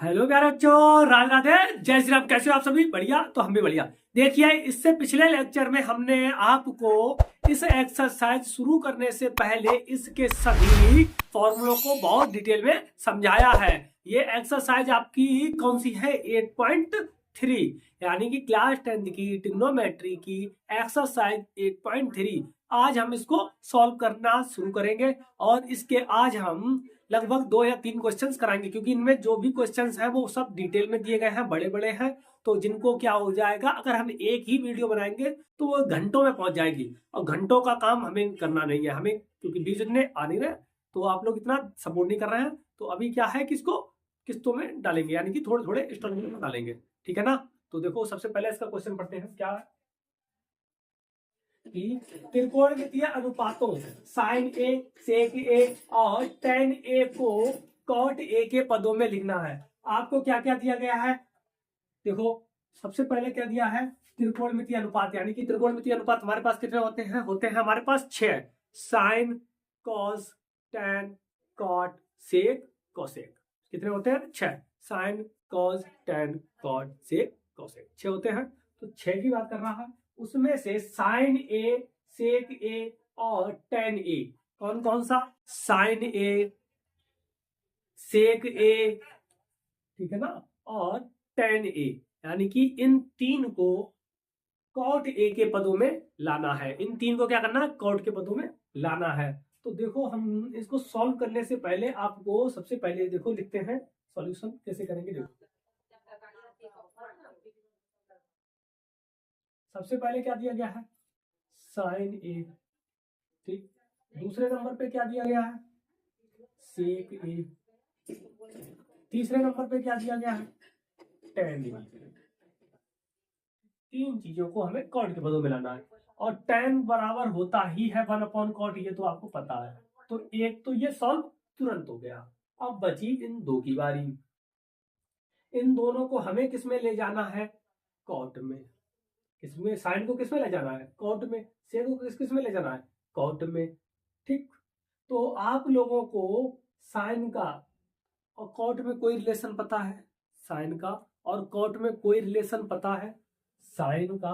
Hello प्यारे बच्चों, राधे राधे, जय श्री राम। कैसे हो आप सभी? बढ़िया। तो हम भी बढ़िया। देखिए, इससे पिछले लेक्चर में हमने आपको इस एक्सरसाइज शुरू करने से पहले इसके सभी फॉर्मूलों को बहुत डिटेल में समझाया है। ये एक्सरसाइज आपकी कौन सी है? 8.3, यानी कि क्लास 10 की ट्रिग्नोमेट्री की एक्सरसाइज 8.3। आज हम इसको सॉल्व करना शुरू करेंगे और इसके आज हम लगभग 2 या 3 क्वेश्चंस कराएंगे, क्योंकि इनमें जो भी क्वेश्चंस हैं वो सब डिटेल में दिए गए हैं, बड़े बड़े हैं। तो जिनको क्या हो जाएगा, अगर हम एक ही वीडियो बनाएंगे तो वो घंटों में पहुंच जाएगी, और घंटों का काम हमें करना नहीं है। हमें क्योंकि बीच इतने आ नहीं रहे, तो आप लोग इतना सपोर्ट नहीं कर रहे हैं, तो अभी क्या है कि इसको किस्तों में डालेंगे, यानी कि थोड़े थोड़े इंस्टॉलमेंट में डालेंगे। ठीक है ना? तो देखो, सबसे पहले इसका क्वेश्चन पढ़ते हैं। क्या है कि त्रिकोणमितीय अनुपातों साइन ए, सेक ए और टेन ए को कॉट ए के पदों में लिखना है। आपको क्या क्या दिया गया है? देखो, सबसे पहले क्या दिया है? त्रिकोणमितीय अनुपात, यानी कि त्रिकोणमितीय अनुपात हमारे पास कितने होते हैं हमारे पास 6। साइन, कॉस, टेन, कॉट, सेक, कोसेक। कितने होते हैं? 6। साइन, कॉस, टेन, कॉट, सेक, कोसेक 6 होते हैं। तो 6 की बात कर रहा है। उसमें से साइन ए, सेक ए और टेन ए, कौन कौन सा? साइन ए, सेक ए, ठीक है ना, और टेन ए, यानी कि इन तीन को कॉट ए के पदों में लाना है। इन तीन को क्या करना है? कॉट के पदों में लाना है। तो देखो, हम इसको सॉल्व करने से पहले आपको सबसे पहले देखो लिखते हैं सॉल्यूशन कैसे करेंगे। देखो, सबसे पहले क्या दिया गया है? साइन ए। ठीक। दूसरे नंबर पे क्या दिया गया है? सेक ए। तीसरे नंबर पे क्या दिया गया है? टेन ए। तीन चीजों को हमें कॉट के पदों में लाना है, और टेन बराबर होता ही है 1/कॉट, ये तो आपको पता है। तो एक तो ये सॉल्व तुरंत हो गया। अब बची इन दो की बारी। इन दोनों को हमें किसमें ले जाना है? कॉट में। किसमें? साइन को किसमें ले जाना है? कॉट में। सेक को किस में ले जाना है? कॉट में। ठीक। तो आप लोगों को साइन का और कॉट में कोई रिलेशन पता है? साइन का और कॉट में कोई रिलेशन पता है? साइन का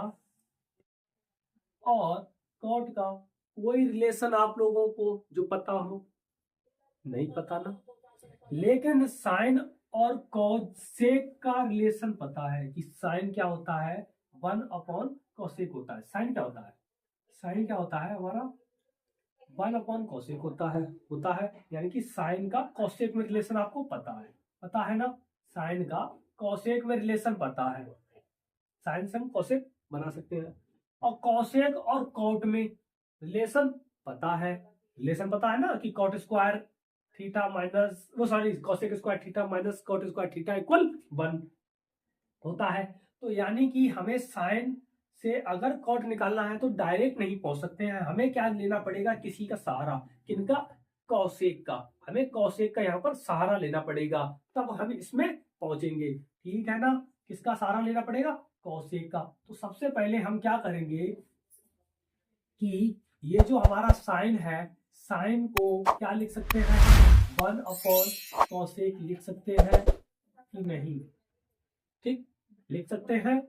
और कॉट का कोई रिलेशन आप लोगों को जो पता हो? नहीं पता ना। लेकिन साइन और कॉसेक का रिलेशन पता है कि साइन क्या होता है? 1/कॉसेक होता है। साइन क्या होता है? साइन क्या होता है हमारा? 1/कॉसेक होता है, यानी कि साइन का कॉसेक में रिलेशन आपको पता है ना? साइन का कॉसेक में रिलेशन पता है। साइन से हम कॉसेक बना सकते हैं। और कॉसेक और कॉट में रिलेशन पता है ना, कि कॉट स्क्वायर थीटा माइनस वो sorry cosec square theta minus cot square theta equal 1 होता है। तो यानी कि हमें साइन से अगर कॉट निकालना है तो डायरेक्ट नहीं पहुंच सकते हैं, हमें क्या लेना पड़ेगा? किसी का सहारा। किनका? कॉसेक का। हमें कॉसेक का यहाँ पर सहारा लेना पड़ेगा, तब हम इसमें पहुंचेंगे। ठीक है ना? किसका सहारा लेना पड़ेगा? कॉसेक का। तो सबसे पहले हम क्या करेंगे कि ये जो हमारा साइन है, साइन को क्या लिख सकते हैं? 1/कॉसेक लिख सकते हैं कि नहीं? ठीक, लिख सकते हैं।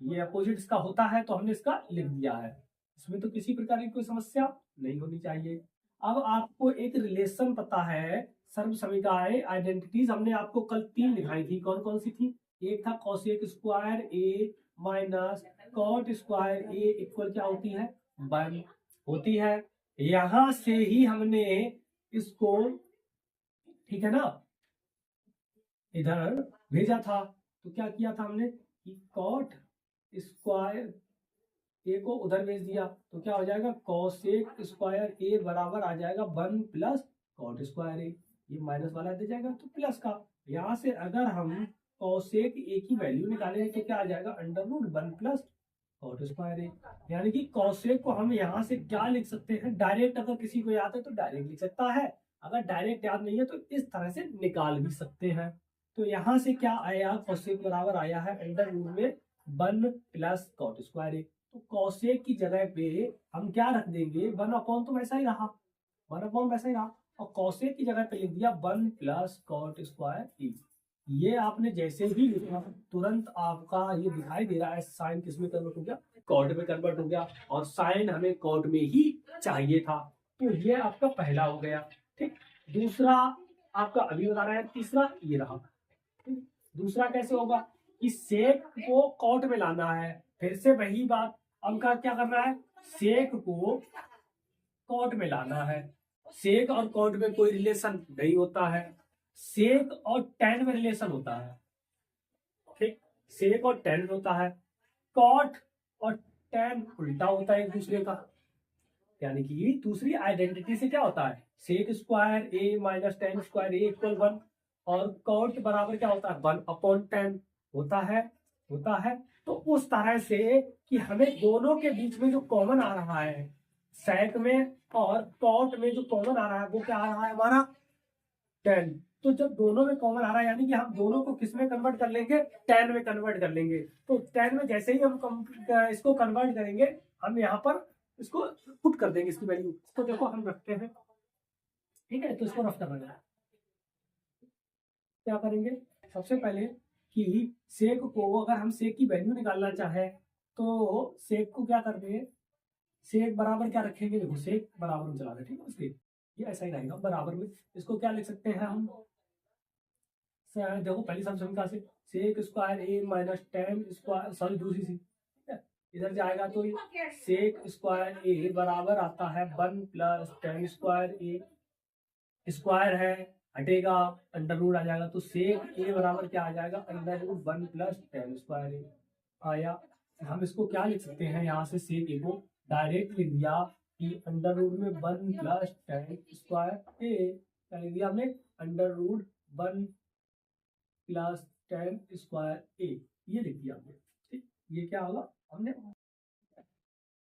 ये अपोजिट इसका होता है तो हमने इसका लिख दिया है। इसमें तो किसी प्रकार की कोई समस्या नहीं होनी चाहिए। अब आपको एक रिलेशन पता है, सर्व समीकरण आइडेंटिटीज हमने आपको कल 3 दिखाई थी। कौन कौन सी थी? एक था कॉसेक स्क्वायर ए माइनस कॉट स्क्वायर ए इक्वल क्या होती है? 1 होती है। यहां से ही हमने इसको, ठीक है ना, इधर भेजा था। तो क्या किया था हमने कि कॉट स्क्वायर ए को उधर भेज दिया, तो क्या हो जाएगा? कॉसेक स्क्वायर ए बराबर आ जाएगा 1 प्लस कॉट स्क्वायर ए। ये माइनस वाला दे जाएगा तो प्लस का। यहां से अगर हम कॉसेक ए की वैल्यू निकालेंगे तो क्या आ जाएगा? √1 प्लस कॉट स्क्वायर ए। यानी कि कॉसेक को हम यहाँ से क्या लिख सकते हैं? डायरेक्ट अगर किसी को याद है तो डायरेक्ट लिख सकता है, अगर डायरेक्ट याद नहीं है तो इस तरह से निकाल भी सकते हैं। तो यहाँ से क्या आया? कॉसेक बराबर आया है √1 में 1 प्लस कॉट स्क्वायर ए। तो कॉसेक की जगह पे हम क्या रख देंगे? 1/, तो वैसा ही रहा, 1/, वैसा ही रहा, और कॉसेक की जगह पे लिख दिया 1 प्लस कॉट स्क्वायर ए। ये आपने जैसे ही लिखा तुरंत आपका ये दिखाई दे रहा है साइन किस में कन्वर्ट हो गया, कॉट में कन्वर्ट हो गया, और साइन हमें कॉट में ही चाहिए था, तो ये आपका पहला हो गया। ठीक, दूसरा आपका अभी बता रहा है, तीसरा ये रहा। ठीक? दूसरा कैसे होगा कि सेक को कॉट में लाना है, फिर से वही बात, हमका क्या करना है, सेक को कॉट में लाना है। सेक और कॉट में कोई रिलेशन नहीं होता है, सेक और टेन में रिलेशन होता है। ठीक, सेक और टेन में होता है, कॉट और टेन उल्टा होता है एक दूसरे का, यानी कि दूसरी आइडेंटिटी से क्या होता है, सेक स्क्वायर ए माइनस टेन स्क्वायर ए इक्वल 1, और कॉट बराबर क्या होता है, 1/10 होता है, होता है। तो उस तरह से कि हमें दोनों के बीच में जो कॉमन आ रहा है सेक में और कॉट में जो कॉमन आ रहा है वो क्या आ रहा है हमारा 10। तो जब दोनों में कॉमन आ रहा है यानी कि हम दोनों को किस में कन्वर्ट कर लेंगे, 10 में कन्वर्ट कर लेंगे। तो 10 में जैसे ही हम इसको कन्वर्ट करेंगे, हम यहाँ पर इसको पुट कर देंगे इसकी वैल्यू। तो देखो हम रखते हैं, ठीक है, तो इसको रफ कर लेंगे। क्या करेंगे सबसे पहले कि सेक को, अगर हम सेक की वैल्यू निकालना चाहे तो सेक को क्या करते हैं, सेक बराबर क्या रखेंगे, देखो सेक बराबर में चला रहे, ठीक है, उसके ये ऐसा ही रहेगा बराबर में। इसको क्या लिख सकते हैं हम, देखो पहली समीकरण से सेक स्क्वायर ए माइनस टेन स्क्वायर, सॉरी दूसरी सी, ठीक है, इधर जाएगा तो सेक स्क्वायर ए बराबर आता है 1 प्लस टेन स्क्वायर ए, स्क्वायर है हटेगा अंडर रूट आ जाएगा, तो सेक ए बराबर क्या आ जाएगा, under root 1 plus ten square A आया। हम इसको क्या लिख सकते हैं, यहाँ से सेक ए को डायरेक्ट लिख दिया कि अंडर रूट में 1 प्लस टेन स्क्वायर ए, क्या लिख दिया हमने, under root 1 plus ten square A, ये लिख दिया हमने। ठीक, ये क्या होगा, हमने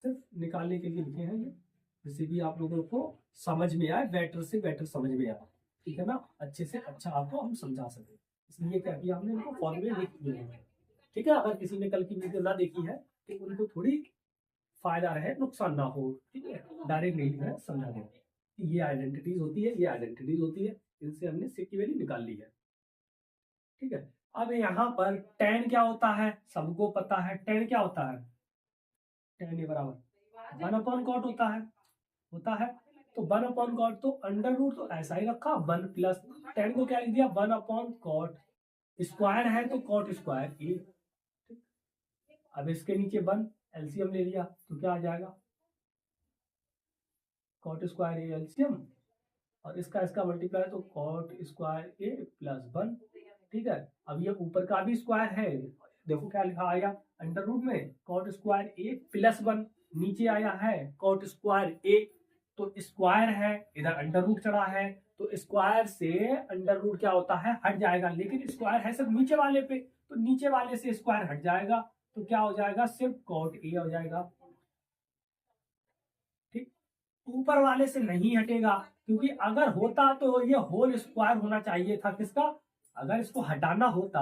सिर्फ निकालने के लिए लिखे हैं ये, जिससे भी आप लोगों को समझ में आए, बेटर से बेटर समझ में आए, ठीक है ना, अच्छे से अच्छा आपको हम समझा सके, इसलिए क्या किया हमने इनको फॉर्मूले लिख दिए हैं। ठीक है, अगर किसी ने कल की वीडियो ना देखी है तो उनको थोड़ी फायदा रहे, नुकसान ना हो, ठीक है, डायरेक्ट नहीं लिखना है, समझा दें ये आइडेंटिटीज होती है, ये आइडेंटिटीज होती है, इनसे हमने सेक की वैल्यू निकाल ली है। ठीक है, अब यहाँ पर टेन क्या होता है, सबको पता है टेन क्या होता है, टेन ए बराबर 1/cot होता है। तो 1/cot, तो अंडर रूट तो ऐसा ही रखा, 1 प्लस टेन को क्या लिख दिया, 1/cot, स्क्वायर है तो कॉट स्क्वायर ए। अब इसके नीचे 1 एलसीएम ले लिया तो क्या आ जाएगा, कॉट स्क्वायर ए एलसीएम, और इसका मल्टीप्लाई तो कॉट स्क्वायर ए प्लस 1। ठीक है, अब ये ऊपर का भी स्क्वायर है, देखो क्या लिखा आया अंडर रूट में कॉट स्क्वायर ए प्लस 1, नीचे आया है कॉट स्क्वायर ए, तो स्क्वायर है इधर अंडर रूट चढ़ा है, तो स्क्वायर से अंडर रूट क्या होता है, हट जाएगा, लेकिन स्क्वायर है सिर्फ नीचे वाले पे, तो नीचे वाले से स्क्वायर हट जाएगा, तो क्या हो जाएगा, सिर्फ कॉट ए हो जाएगा। ठीक, ऊपर वाले से नहीं हटेगा, क्योंकि अगर होता तो ये होल स्क्वायर होना चाहिए था किसका, अगर इसको हटाना होता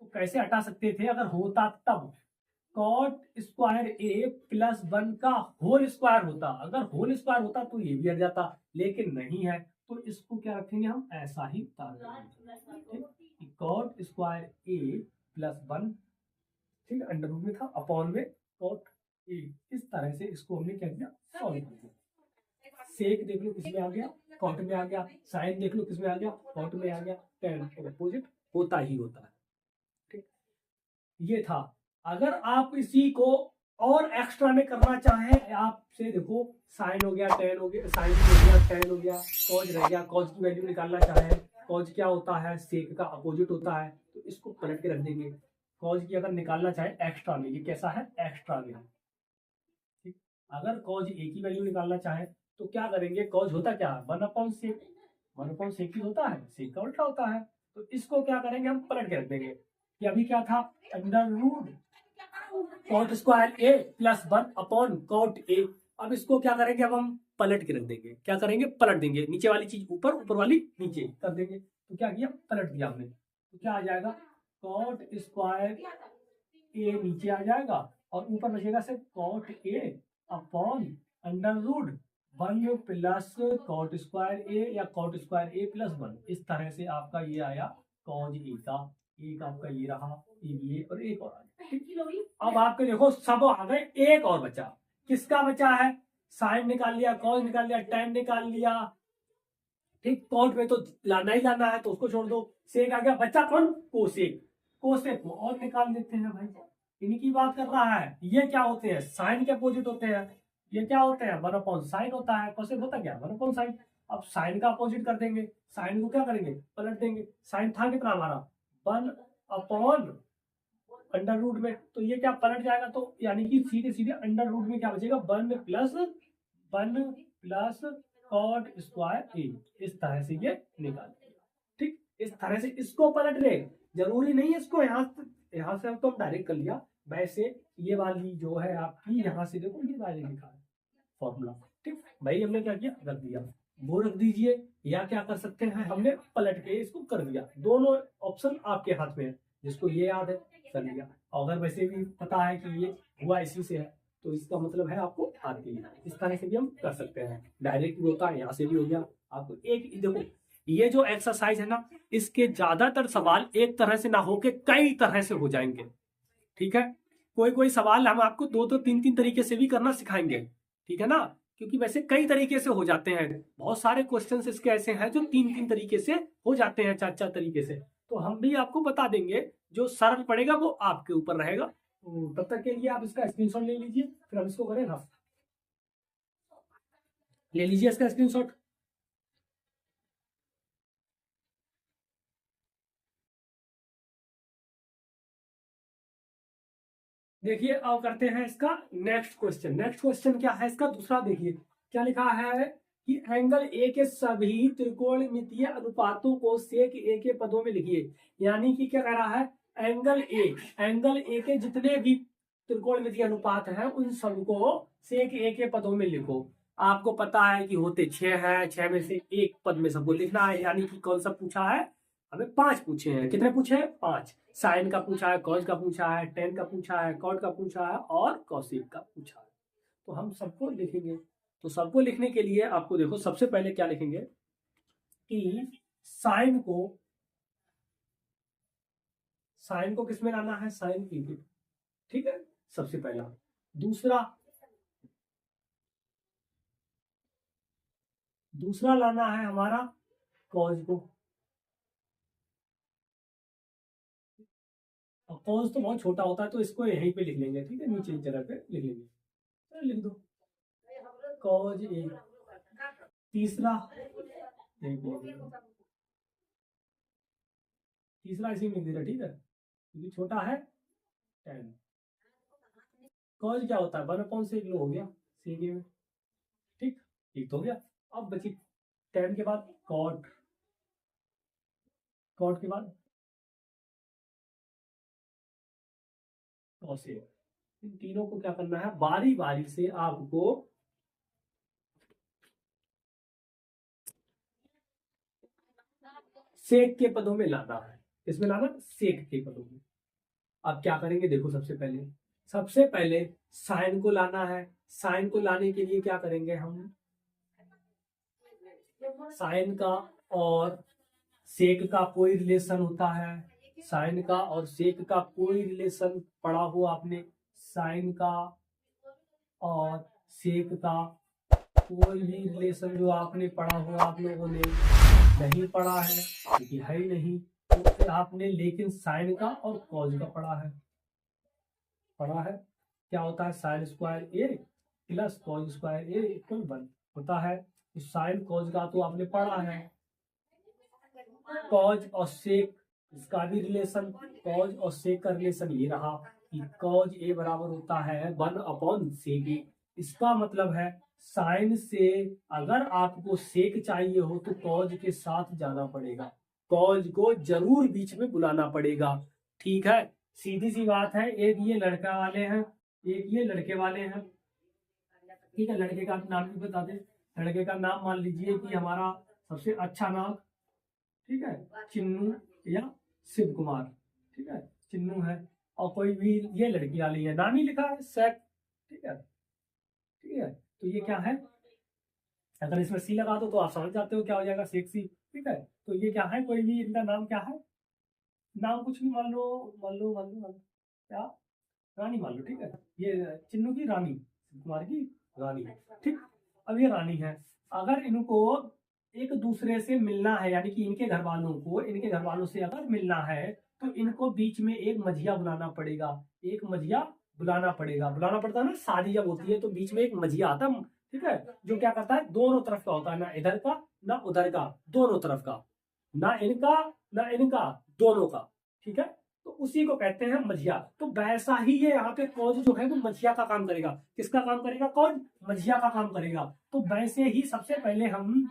तो कैसे हटा सकते थे, अगर होता तब कॉट स्क्वायर ए प्लस 1 का होल स्क्वायर होता, अगर होल स्क्वायर होता तो ये भी हट जाता, लेकिन नहीं है, तो इसको क्या रखेंगे हम, ऐसा ही उतार देंगे, कॉट स्क्वायर ए प्लस 1, ठीक है, अंडर रूट में था, अपॉन में कॉट ए, इस तरह से इसको हमने क्या किया, सॉल्व कर दिया। सेक देख लो किसमें आ गया, कॉट में आ गया, साइन देख लो किसमें आ गया, कॉट में आ गया, टेन अपोजिट होता ही होता है। ठीक, ये था। अगर आप इसी को और एक्स्ट्रा में करना चाहें, आपसे देखो साइन हो गया, टेन हो गया, साइन हो गया, टेन हो गया, कॉज रह गया, कॉज की वैल्यू निकालना चाहे, कॉज क्या होता है, सेक का अपोजिट होता है, तो इसको पलट के रख देंगे। कॉज की अगर निकालना चाहे एक्स्ट्रा में, ये कैसा है, एक्स्ट्रा में। ठीक, अगर कॉज ए की वैल्यू निकालना चाहे तो क्या करेंगे, कॉज होता क्या है, 1/sec, 1/sec ही होता है, सेक का उल्टा होता है, तो इसको क्या करेंगे, हम पलट के रख देंगे कि अभी क्या था, अंडर रूट कॉट स्क्वायर ए प्लस 1/cot ए। अब इसको क्या करेंगे, अब हम पलट के रख देंगे, क्या करेंगे, पलट देंगे, नीचे वाली चीज ऊपर, ऊपर वाली नीचे कर देंगे, तो क्या किया, पलट दिया हमने, तो क्या आ जाएगा, कॉट स्क्वायर ए नीचे आ जाएगा और ऊपर बचेगा सिर्फ cot A upon under root 1 plus cot square A या कॉट स्क्वायर ए प्लस 1, इस तरह से आपका ये आया कॉज ए का, एक आपका ये रहा, ये और एक और आ गया। अब आपके देखो सब आ गए, एक और बचा। किसका बचा है? साइन निकाल लिया, कॉज निकाल लिया, tan निकाल लिया, ठीक। कॉट में तो लाना ही लाना है तो उसको छोड़ दो। सेक आ गया, बचा कौन? कोसेक। कोसेक को और निकाल देते हैं भाई, इनकी बात कर रहा है। ये क्या होते हैं? साइन के अपोजिट होते हैं। ये क्या होते हैं? 1/sin होता है। कोसेक होता क्या? 1/sin। अब साइन का अपोजिट कर देंगे, साइन को क्या करेंगे? पलट देंगे। साइन था कितना हमारा? 1/√, में, तो ये क्या पलट जाएगा, तो यानी कि सीधे सीधे अंडर रूट में क्या बचेगा? 1 + cot स्क्वायर ए। इस तरह से ये निकाल दिया, ठीक। इस तरह से इसको पलट ले, जरूरी नहीं है इसको यहाँ से तो डायरेक्ट कर लिया। वैसे ये वाली जो है आपकी, यहाँ से देखो ये डायरेक्ट लिखा है फॉर्मूला, ठीक भाई। हमने क्या किया? रख दिया, वो रख दीजिए, या क्या कर सकते हैं, हमने पलट के इसको कर दिया। दोनों ऑप्शन आपके हाथ में है, जिसको ये याद है कर लिया। अगर वैसे भी पता है कि ये हुआ इसी से है, तो इसका मतलब है आपको आती है। इस तरह से भी हम कर सकते हैं, डायरेक्ट भी होता है, यहाँ से भी हो गया आपको। एक देखो, ये जो एक्सरसाइज है ना, इसके ज्यादातर सवाल एक तरह से ना होके कई तरह से हो जाएंगे, ठीक है। कोई कोई सवाल हम आपको 2-3 तरीके से भी करना सिखाएंगे, ठीक है ना, क्योंकि वैसे कई तरीके से हो जाते हैं। बहुत सारे क्वेश्चन इसके ऐसे हैं जो 3-3 तरीके से हो जाते हैं, 4-4 तरीके से। तो हम भी आपको बता देंगे, जो सरल पड़ेगा वो आपके ऊपर रहेगा। तब तक के लिए आप इसका स्क्रीनशॉट ले लीजिए, फिर हम इसको करें रफ। ले लीजिए इसका स्क्रीनशॉट। देखिए अब करते हैं इसका नेक्स्ट क्वेश्चन। नेक्स्ट क्वेश्चन क्या है इसका? दूसरा देखिए क्या लिखा है कि एंगल ए के सभी त्रिकोणमितीय अनुपातों को सेक ए के पदों में लिखिए। यानी कि क्या कह रहा है? एंगल ए के जितने भी त्रिकोणमितीय अनुपात हैं उन सबको सेक ए के पदों में लिखो। आपको पता है कि होते 6 हैं, 6 में से एक पद में सबको लिखना है। यानी कि कौन सा पूछा है? हमें 5 पूछे हैं। कितने पूछे हैं? 5। साइन का पूछा है, कॉज का पूछा है, टेन का पूछा है, कॉट का पूछा है और कॉसेक का पूछा है। तो हम सबको लिखेंगे। तो सबको लिखने के लिए आपको देखो सबसे पहले क्या लिखेंगे कि साइन को किस में लाना है? साइन की, ठीक है, सबसे पहला। दूसरा लाना है हमारा कॉज को। कॉज तो बहुत छोटा होता है तो इसको यहीं पे लिख लेंगे, ठीक है, नीचे की जगह पे लिख लेंगे। लिख दो कॉज ए। तीसरा इसी में लिख दीजिए, ठीक है, क्योंकि छोटा है 10। कॉज क्या होता है? 1/sec लो हो गया सेक में, ठीक, ठीक तो हो गया। अब बची 10 के बाद कॉट, कॉट के बाद कॉसेक। इन तीनों को क्या करना है? बारी बारी से आपको सेक के पदों में लाना है। इसमें लाना सेक के पदों में। अब क्या करेंगे देखो, सबसे पहले साइन को लाना है। साइन को लाने के लिए क्या करेंगे हम? साइन का और सेक का कोई रिलेशन होता है? साइन का और सेक का कोई रिलेशन पढ़ा हो आपने? साइन का और सेक का कोई भी रिलेशन जो आपने पढ़ा हो आप लोगों ने? नहीं पढ़ा है, क्योंकि है ही नहीं। तो फिर आपने लेकिन साइन का और कॉज का पढ़ा है। क्या होता है? साइन स्क्वायर ए प्लस कॉज स्क्वायर ए इक्वल 1 होता है। तो साइन कॉज का तो आपने पढ़ा है। कॉज और सेक, इसका भी रिलेशन, कॉज और सेक का रिलेशन ये रहा कि कॉज ए बराबर होता है 1/sec ए। इसका मतलब है साइन से अगर आपको सेक चाहिए हो तो कॉज के साथ जाना पड़ेगा, कॉज को जरूर बीच में बुलाना पड़ेगा, ठीक है। सीधी सी बात है। एक ये लड़का वाले हैं, एक ये लड़के वाले हैं, ठीक है। लड़के का नाम भी बता दें। लड़के का नाम मान लीजिए कि हमारा सबसे अच्छा नाम, ठीक है, चिन्नू या शिव कुमार, ठीक है, चिन्नू है। और कोई भी ये लड़की वाली है, नाम ही लिखा है सेक, ठीक है, ठीक है। तो ये क्या है? अगर इसमें सी लगा दो तो आप समझ जाते हो क्या हो जाएगा, सेक्सी, ठीक है। तो ये क्या है? कोई भी इनका नाम क्या है? नाम कुछ भी मान लो, क्या, रानी मान लो, ठीक है, ये चिन्नू की रानी, कुमार की रानी, ठीक। अब ये रानी है, अगर इनको एक दूसरे से मिलना है, यानी कि इनके घर वालों को इनके घर वालों से अगर मिलना है, तो इनको बीच में एक मझिया बुलाना पड़ेगा, एक मझिया बुलाना पड़ता है ना, शादी जब होती है तो बीच में एक मझिया आता है, ठीक है, जो क्या करता है, दोनों तरफ का होता है, ना इधर का ना उधर का, दोनों तरफ का, ना इनका, दोनों का, ठीक है, तो उसी को कहते हैं मझिया। तो वैसा ही ये यहाँ पे कॉज जो है वो मझिया का काम करेगा। किसका काम करेगा? कौन? मझिया का काम करेगा। तो वैसे ही सबसे पहले हम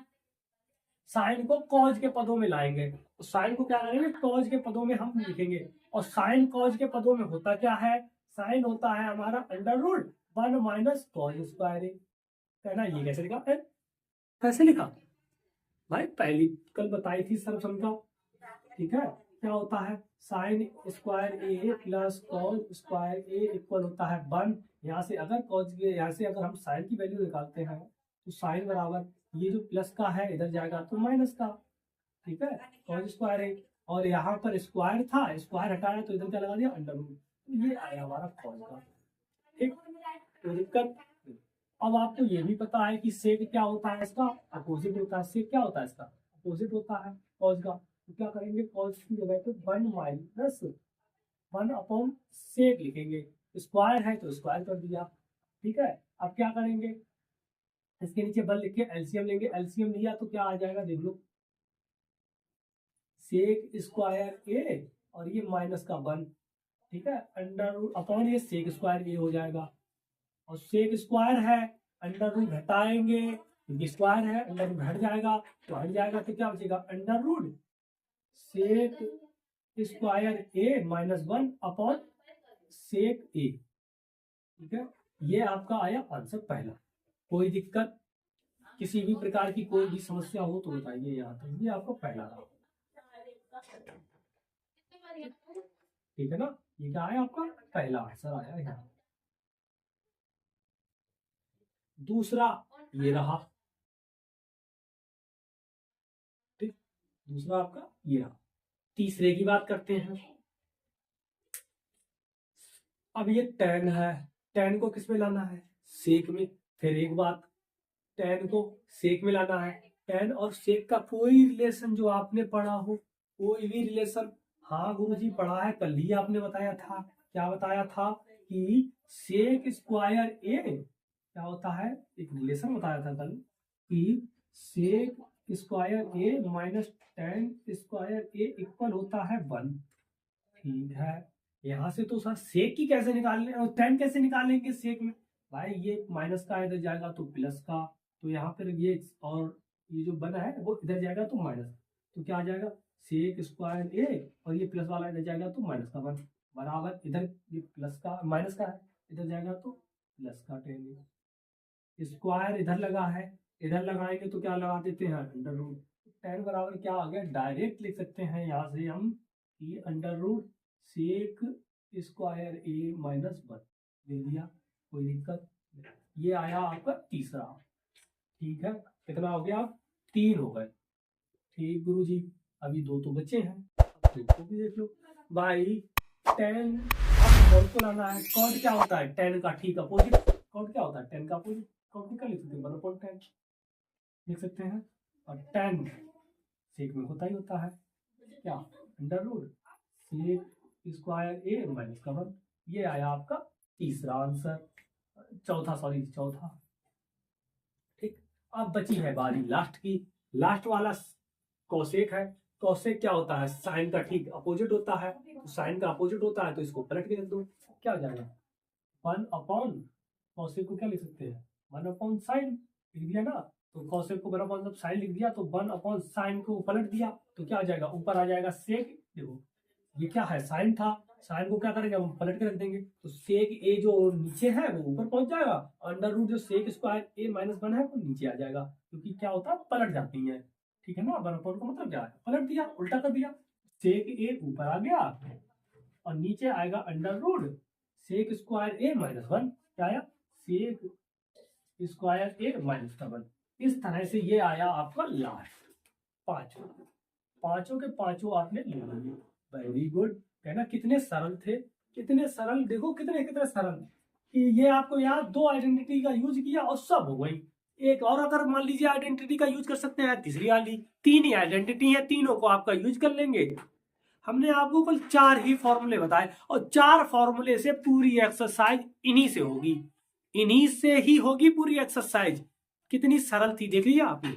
साइन को कॉज के पदों में लाएंगे, तो साइन को क्या करेंगे? कॉज के पदों में हम लिखेंगे। और साइन कॉज के पदों में होता क्या है? साइन होता है हमारा under root 1 minus cos square. कहना ये कैसे लिखा है? कैसे लिखा भाई? पहली कल बताई थी सर, समझा, ठीक है। क्या होता है? साइन स्क्वायर ए प्लस कॉस स्क्वायर ए इक्वल होता है 1। यहाँ से अगर कॉस के, यहाँ से अगर हम साइन की वैल्यू निकालते हैं तो साइन बराबर ये जो प्लस का है इधर जाएगा तो माइनस का, ठीक है, कॉस स्क्वायर है। और यहाँ पर स्क्वायर था, स्क्वायर हटाया तो इधर क्या लगा दिया? Under root. तो ये आया हमारा कॉस का, ठीक, कोई दिक्कत। अब आपको ये भी पता है कि सेक क्या होता है? इसका अपोजिट होता है। सेक क्या होता है? इसका अपोजिट होता है कॉस का। तो क्या करेंगे? कॉस की जगह पे 1 माइनस 1 अपॉन सेक लिखेंगे। स्क्वायर है तो स्क्वायर कर दिया, ठीक है। अब क्या करेंगे? इसके नीचे 1 लिख के एलसीएम लेंगे। एलसीएम लिया तो क्या आ जाएगा? देख लो, सेक स्क्वायर ए और ये माइनस का 1, ठीक है, अंडर रूट अपॉन ये सेक स्क्वायर ए हो जाएगा। और सेक स्क्वायर है, अंडर रूट घटाएंगे क्योंकि स्क्वायर है, अंडर रूट घट जाएगा, तो हट जाएगा तो क्या बचेगा? अंडर रूट सेक स्क्वायर ए माइनस 1 अपॉन सेक ए, ठीक है। ये आपका आया आंसर पहला। कोई दिक्कत, किसी भी प्रकार की कोई भी समस्या हो तो बताइए यहाँ तक। ये आपका पहला रहा, ठीक है ना। ये क्या आया? आपका पहला आंसर आया यहाँ। दूसरा ये रहा, ठीक, दूसरा आपका ये रहा। तीसरे की बात करते हैं। अब ये टेन है, टेन को किस में लाना है? सेक में। फिर एक बात, टेन को सेक में लाना है। टेन और सेक का कोई रिलेशन जो आपने पढ़ा हो, कोई भी रिलेशन? हाँ गुरुजी पढ़ा है, कल ही आपने बताया था। क्या बताया था? कि सेक स्क्वायर ए क्या होता है? एक रिलेशन बताया था कल कि सेक स्क्वायर ए माइनस टेन स्क्वायर ए इक्वल होता है 1, ठीक है। यहाँ से तो सर सेक की कैसे निकालने और टेन कैसे निकालेंगे सेक में? भाई ये माइनस का इधर जाएगा तो प्लस का, तो यहाँ पर ये और ये जो बना है वो इधर जाएगा तो माइनस, तो क्या आ जाएगा? सेक स्क्वायर ए और ये प्लस वाला इधर जाएगा तो माइनस का 1 बराबर इधर ये प्लस का माइनस का है, इधर जाएगा तो प्लस का टेन। स्क्वायर इधर लगा है, इधर लगाएंगे तो क्या लगा देते हैं? Under root. टेन बराबर क्या आ गया? डायरेक्ट लिख सकते हैं यहाँ से हम कि अंडर रूट सेक स्क्वायर ए माइनस 1 दे दिया, कोई दिक्कत। ये आया आपका तीसरा, ठीक है। कितना हो गया? 3 हो गए, ठीक गुरु जी। अभी 2 तो बचे हैं, अब 2 को भी देख लो भाई। 10 अब कॉड को लाना है। कॉड क्या होता है? 10 का ठीक अपोजिट। कॉड क्या होता है? 10 का अपोजिट। कॉड को क्या लिख सकते हैं? 1/10 लिख सकते हैं। और 10 सेक में होता ही होता है क्या? अंडर रूट सेक स्क्वायर ए माइनस का 1। ये आया आपका तीसरा आंसर, चौथा, सॉरी चौथा, ठीक। अब बची है बारी लास्ट की। लास्ट वाला कोसेक है। कोसेक क्या होता है? साइन का ठीक अपोजिट होता है। तो साइन का अपोजिट होता है तो इसको पलट के रख दो, क्या हो जाएगा? 1 अपॉन कोसेक को क्या लिख सकते हैं? 1 अपॉन साइन लिख दिया ना। तो कोसेक को 1 अपॉन जब साइन लिख दिया तो 1 अपॉन साइन को पलट दिया तो क्या आ जाएगा? ऊपर आ जाएगा सेक। देखो ये क्या है? साइन था, साइन को क्या करेंगे? हम पलट के रख देंगे तो सेक ए जो नीचे है वो ऊपर पहुंच जाएगा। अंडर रूट जो सेक स्क्वायर ए माइनस 1 है वो नीचे आ जाएगा, क्योंकि क्या होता है? पलट जाती है, ठीक है ना। 1 अपॉन का मतलब क्या है? पलट दिया, उल्टा कर दिया। सेक ए ऊपर आ गया और नीचे आएगा अंडर रूट सेक स्क्वायर ए माइनस 1। क्या आया? सेक स्क्वायर ए माइनस का 1। इस तरह से ये आया आपका लास्ट पांचों। पांचों के पांचों आपने ले लिए। वेरी गुड, है ना, कितने सरल थे, कितने सरल, देखो कितने कितने सरल कि ये आपको याद, दो आइडेंटिटी का यूज किया और सब हो गई। एक और अगर मान लीजिए आइडेंटिटी का यूज कर सकते हैं, तीसरी वाली, तीन ही आइडेंटिटी है, तीनों को आपका यूज कर लेंगे। हमने आपको कल 4 ही फॉर्मूले बताए और 4 फॉर्मूले से पूरी एक्सरसाइज इन्हीं से होगी, इन्हीं से ही होगी पूरी एक्सरसाइज। कितनी सरल थी, देख लिया आपने,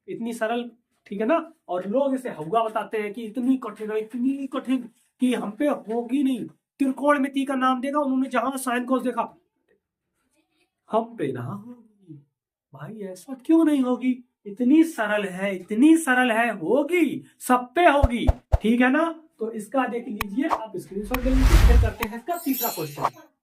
इतनी सरल, ठीक है ना। और लोग इसे हवा बताते हैं कि इतनी कठिन है, इतनी कठिन कि हम पे होगी नहीं। त्रिकोणमिति का नाम देगा उन्होंने, जहां साइन कोस देखा, हम पे ना होगी भाई, ऐसा क्यों नहीं होगी, इतनी सरल है, इतनी सरल है, होगी, सब पे होगी, ठीक है ना। तो इसका देख लीजिए आप, स्क्रीनशॉट ले लीजिए, फिर करते हैं इसका तीसरा क्वेश्चन।